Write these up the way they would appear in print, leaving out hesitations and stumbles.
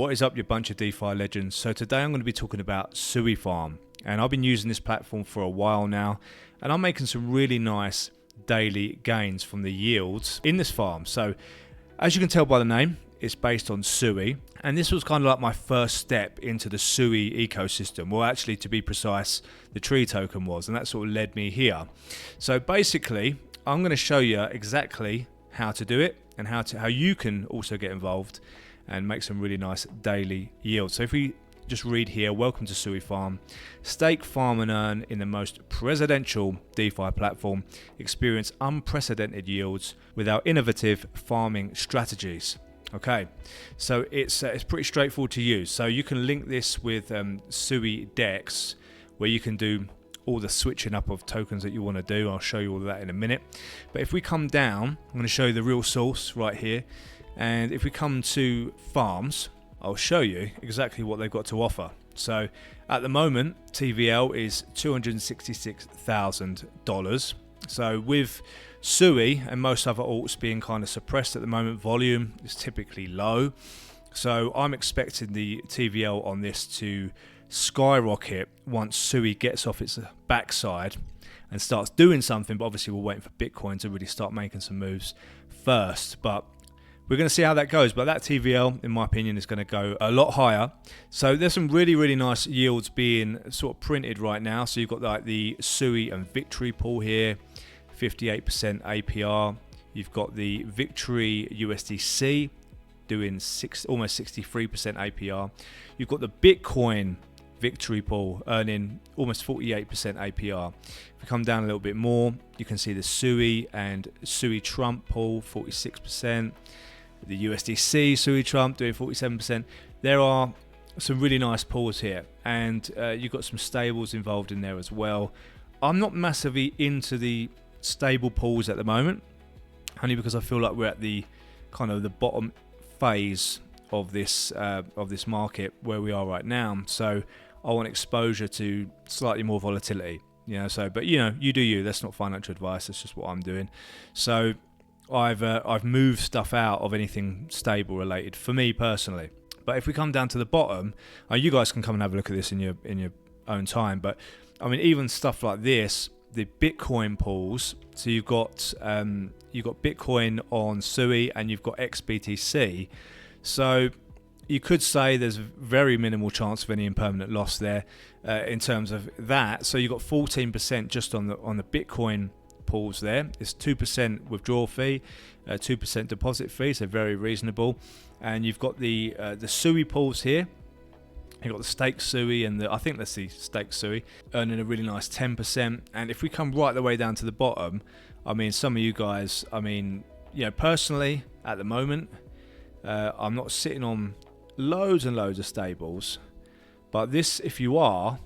What is up, you bunch of DeFi legends? So today I'm going to be talking about SuiFarm, and I've been using this platform for a while now, and I'm making some really nice daily gains from the yields in this farm. So as you can tell by the name, it's based on SUI, and this was kind of like my first step into the SUI ecosystem. Well, actually, to be precise, the tree token was, and that sort of led me here. So basically, I'm going to show you exactly how to do it and how you can also get involved and make some really nice daily yields. So if we just read here, welcome to SuiFarm. Stake, farm and earn in the most presidential DeFi platform. Experience unprecedented yields with our innovative farming strategies. Okay, so it's pretty straightforward to use. So you can link this with SuiDex, where you can do all the switching up of tokens that you want to do. I'll show you all of that in a minute. But if we come down, I'm going to show you the real source right here. And if we come to farms, I'll show you exactly what they've got to offer. So at the moment, TVL is $266,000. So with SUI and most other alts being kind of suppressed at the moment, volume is typically low. So I'm expecting the TVL on this to skyrocket once SUI gets off its backside and starts doing something. But obviously we're waiting for Bitcoin to really start making some moves first. But we're going to see how that goes, but that TVL, in my opinion, is going to go a lot higher. So there's some really, really nice yields being sort of printed right now. So you've got like the SUI and Victory pool here, 58% APR. You've got the Victory USDC doing almost 63% APR. You've got the Bitcoin Victory pool earning almost 48% APR. If we come down a little bit more, you can see the SUI and SUI Trump pool, 46%. The USDC SUI Trump doing 47%. There are some really nice pools here, and you've got some stables involved in there as well. I'm not massively into the stable pools at the moment, only because I feel like we're at the kind of the bottom phase of this market where we are right now. So I want exposure to slightly more volatility, but you do you. That's not financial advice. That's just what I'm doing. So I've moved stuff out of anything stable related for me personally. But if we come down to the bottom, you guys can come and have a look at this in your own time. But I mean, even stuff like this, the Bitcoin pools. So you've got Bitcoin on SUI and you've got XBTC. So you could say there's very minimal chance of any impermanent loss there in terms of that. So you've got 14% just on the Bitcoin pools there. It's 2% withdrawal fee, 2% deposit fee, so very reasonable. And you've got the SUI pools here. You've got the stake SUI and I think that's the stake SUI, earning a really nice 10%. And if we come right the way down to the bottom, I mean, some of you guys, personally at the moment, I'm not sitting on loads and loads of stables, but this, if you are,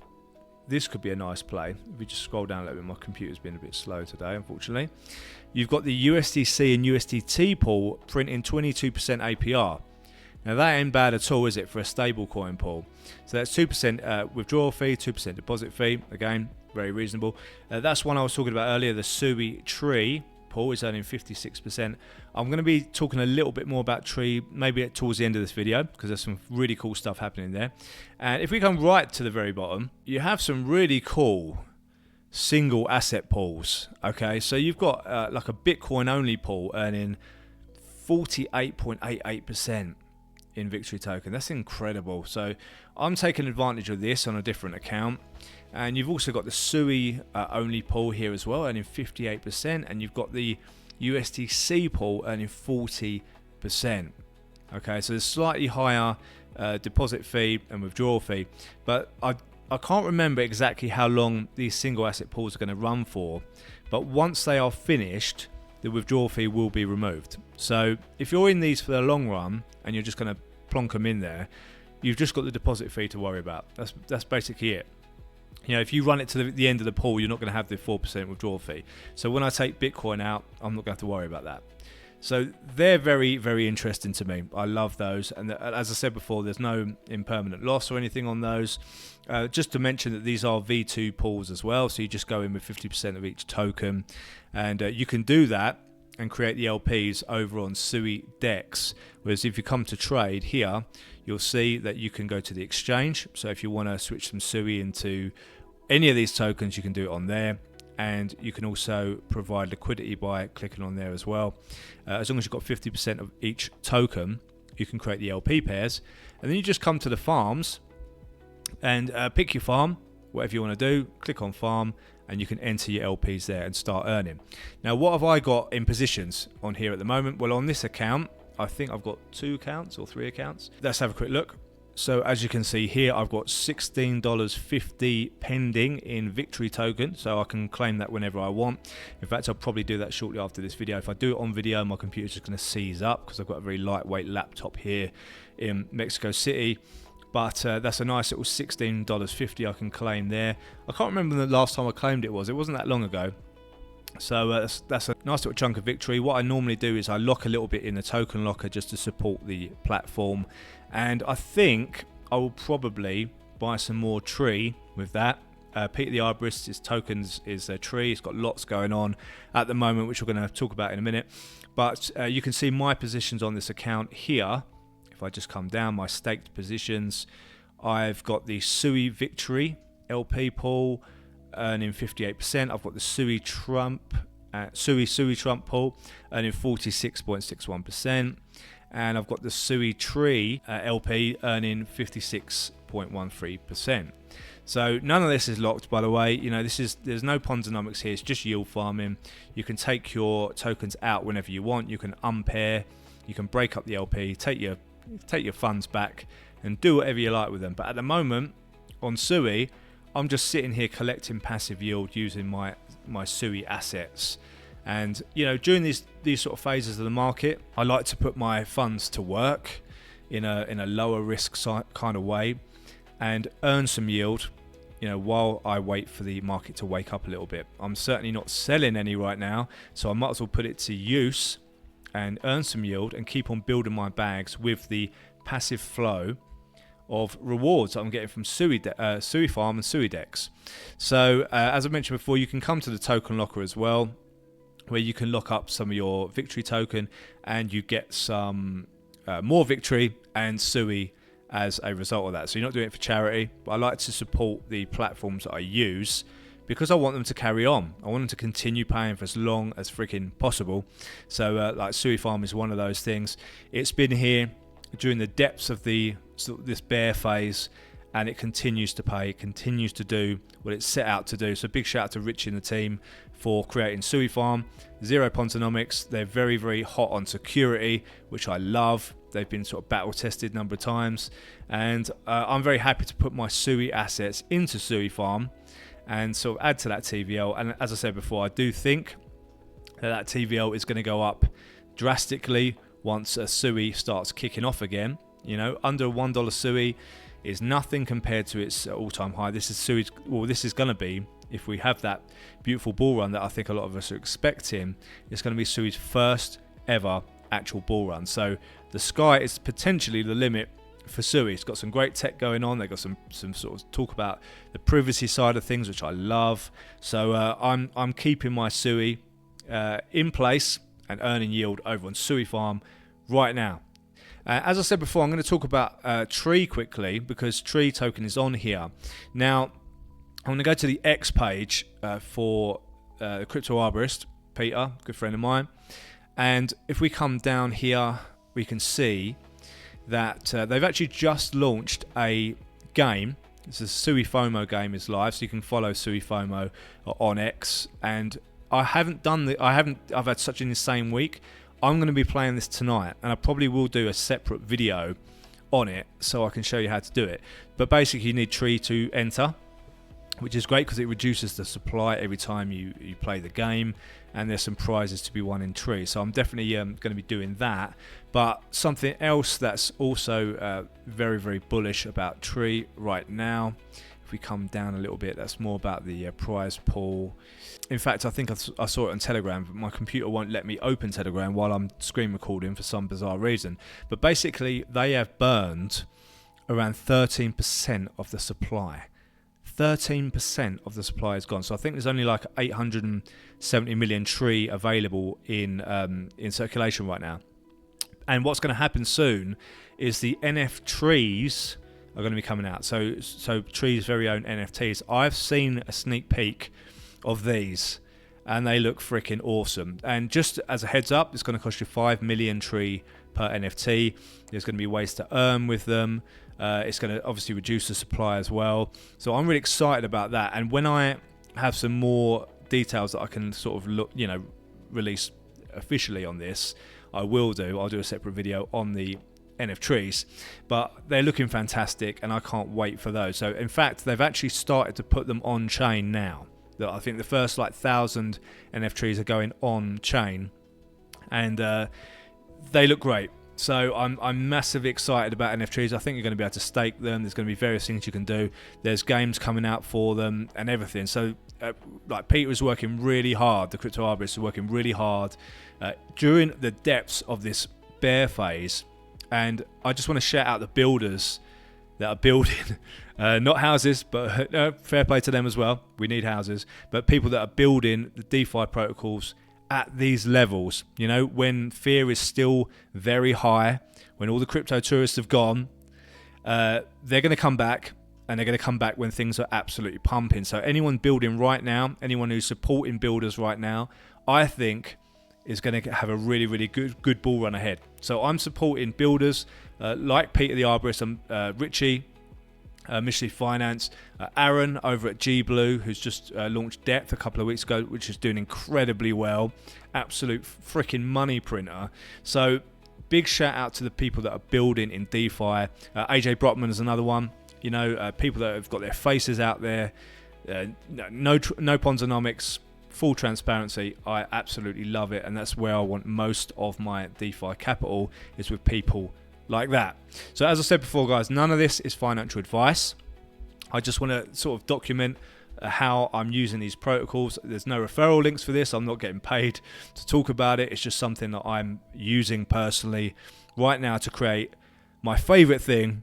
this could be a nice play. If we just scroll down a little bit, my computer's been a bit slow today, unfortunately. You've got the USDC and USDT pool printing 22% APR. Now that ain't bad at all, is it, for a stablecoin pool? So that's 2% withdrawal fee, 2% deposit fee. Again, very reasonable. That's one I was talking about earlier, the SUI Tree pool is earning 56%. I'm going to be talking a little bit more about Tree maybe towards the end of this video, because there's some really cool stuff happening there. And if we come right to the very bottom, you have some really cool single asset pools. Okay, so you've got like a Bitcoin only pool earning 48.88% in Victory token. That's incredible. So I'm taking advantage of this on a different account. And you've also got the SUI only pool here as well, earning 58%, and you've got the USDC pool earning 40%. Okay, so there's slightly higher deposit fee and withdrawal fee, but I can't remember exactly how long these single asset pools are going to run for. But once they are finished, the withdrawal fee will be removed. So if you're in these for the long run and you're just going to plonk them in there, you've just got the deposit fee to worry about. That's basically it. If you run it to the end of the pool, you're not going to have the 4% withdrawal fee. So when I take Bitcoin out, I'm not going to have to worry about that. So they're very, very interesting to me. I love those. And as I said before, there's no impermanent loss or anything on those. Just to mention that these are V2 pools as well. So you just go in with 50% of each token. And you can do that and create the LPs over on SuiDex. Whereas if you come to trade here, you'll see that you can go to the exchange. So if you want to switch some SUI into any of these tokens, you can do it on there. And you can also provide liquidity by clicking on there as well. As long as you've got 50% of each token, you can create the LP pairs. And then you just come to the farms and pick your farm, whatever you want to do, click on farm, and you can enter your LPs there and start earning. Now, what have I got in positions on here at the moment? Well, on this account, I think I've got 2 accounts or 3 accounts. Let's have a quick look. So as you can see here, I've got $16.50 pending in victory token, so I can claim that whenever I want. In fact, I'll probably do that shortly after this video. If I do it on video, my computer's just going to seize up because I've got a very lightweight laptop here in Mexico City. But that's a nice little $16.50 I can claim there. I can't remember the last time I claimed it was. It wasn't that long ago. So that's a nice little chunk of victory. What I normally do is I lock a little bit in the token locker just to support the platform. And I think I will probably buy some more tree with that. Peter the Arborist, his tokens is a tree. It's got lots going on at the moment, which we're going to talk about in a minute. But you can see my positions on this account here. If I just come down, my staked positions, I've got the SUI Victory LP pool earning 58%. I've got the SUI Trump pool earning 46.61%. And I've got the SUI Tree LP earning 56.13%. So none of this is locked, by the way. You know, there's no Ponzonomics here. It's just yield farming. You can take your tokens out whenever you want. You can unpair. You can break up the LP, take your funds back, and do whatever you like with them. But at the moment on SUI, I'm just sitting here collecting passive yield using my SUI assets. And you know, during these sort of phases of the market, I like to put my funds to work in a lower risk kind of way and earn some yield, you know, while I wait for the market to wake up a little bit. I'm certainly not selling any right now, so I might as well put it to use and earn some yield and keep on building my bags with the passive flow of rewards that I'm getting from SuiFarm and SuiDex. So as I mentioned before, you can come to the token locker as well, where you can lock up some of your victory token and you get some more victory and SUI as a result of that. So you're not doing it for charity, but I like to support the platforms that I use because I want them to carry on. I want them to continue paying for as long as freaking possible. So like SuiFarm is one of those things. It's been here during the depths of this bear phase, and it continues to pay. It continues to do what it's set out to do. So big shout out to Richie and the team for creating SuiFarm. Zero Ponzonomics. They're very, very hot on security, which I love. They've been sort of battle tested a number of times, and I'm very happy to put my SUI assets into SuiFarm and sort of add to that TVL. And as I said before, I do think that TVL is going to go up drastically once a SUI starts kicking off again. You know, under $1 SUI is nothing compared to its all-time high. This is SUI's, well, this is going to be, if we have that beautiful bull run that I think a lot of us are expecting, it's going to be SUI's first ever actual bull run. So the sky is potentially the limit for SUI. It's got some great tech going on. They've got some sort of talk about the privacy side of things, which I love. So I'm keeping my SUI in place and earning yield over on SuiFarm right now. As I said before, I'm going to talk about Tree quickly because Tree token is on here. Now, I'm going to go to the X page for the Crypto Arborist, Peter, good friend of mine. And if we come down here, we can see that they've actually just launched a game. It's a SuiFomo game is live, so you can follow SuiFomo on X. And I've had such an insane week. I'm going to be playing this tonight, and I probably will do a separate video on it so I can show you how to do it. But basically, you need Tree to enter, which is great because it reduces the supply every time you play the game, and there's some prizes to be won in Tree. So I'm definitely going to be doing that. But something else that's also very, very bullish about Tree right now, if we come down a little bit, that's more about the prize pool. In fact, I think I saw it on Telegram, but my computer won't let me open Telegram while I'm screen recording for some bizarre reason. But basically, they have burned around 13% of the supply. 13% of the supply is gone. So I think there's only like 870 million tree available in circulation right now. And what's going to happen soon is the NF trees are going to be coming out. So Tree's very own NFTs. I've seen a sneak peek of these, and they look freaking awesome. And just as a heads up, it's going to cost you 5 million tree per NFT. There's going to be ways to earn with them. It's going to obviously reduce the supply as well. So I'm really excited about that. And when I have some more details that I can sort of release officially on this, I will do. I'll do a separate video on the NF trees, but they're looking fantastic, and I can't wait for those. So in fact, they've actually started to put them on chain now. I think the first 1,000 NF trees are going on chain, and they look great. So I'm massively excited about NF trees. I think you're going to be able to stake them. There's going to be various things you can do. There's games coming out for them and everything. So Peter is working really hard. The crypto arborist is working really hard during the depths of this bear phase. And I just want to shout out the builders that are building, not houses, but fair play to them as well. We need houses, but people that are building the DeFi protocols at these levels. When fear is still very high, when all the crypto tourists have gone, they're going to come back, and they're going to come back when things are absolutely pumping. So anyone building right now, anyone who's supporting builders right now, I think is going to have a really, really good bull run ahead. So I'm supporting builders like Peter the Arborist, Richie, Mishley Finance, Aaron over at G Blue, who's just launched Depth a couple of weeks ago, which is doing incredibly well. Absolute freaking money printer. So big shout out to the people that are building in DeFi. AJ Brockman is another one. People that have got their faces out there. No Ponzonomics. Full transparency. I absolutely love it, and that's where I want most of my DeFi capital, is with people like that. So as I said before, guys, none of this is financial advice. I just want to sort of document how I'm using these protocols. There's no referral links for this. I'm not getting paid to talk about it. It's just something that I'm using personally right now to create my favorite thing,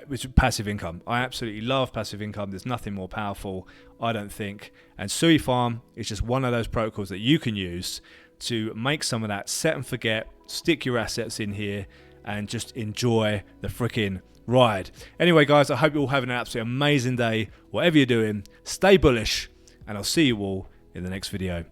which is passive income. I absolutely love passive income. There's nothing more powerful, I don't think. And SuiFarm is just one of those protocols that you can use to make some of that set and forget, stick your assets in here, and just enjoy the freaking ride. Anyway, guys, I hope you're all having an absolutely amazing day. Whatever you're doing, stay bullish, and I'll see you all in the next video.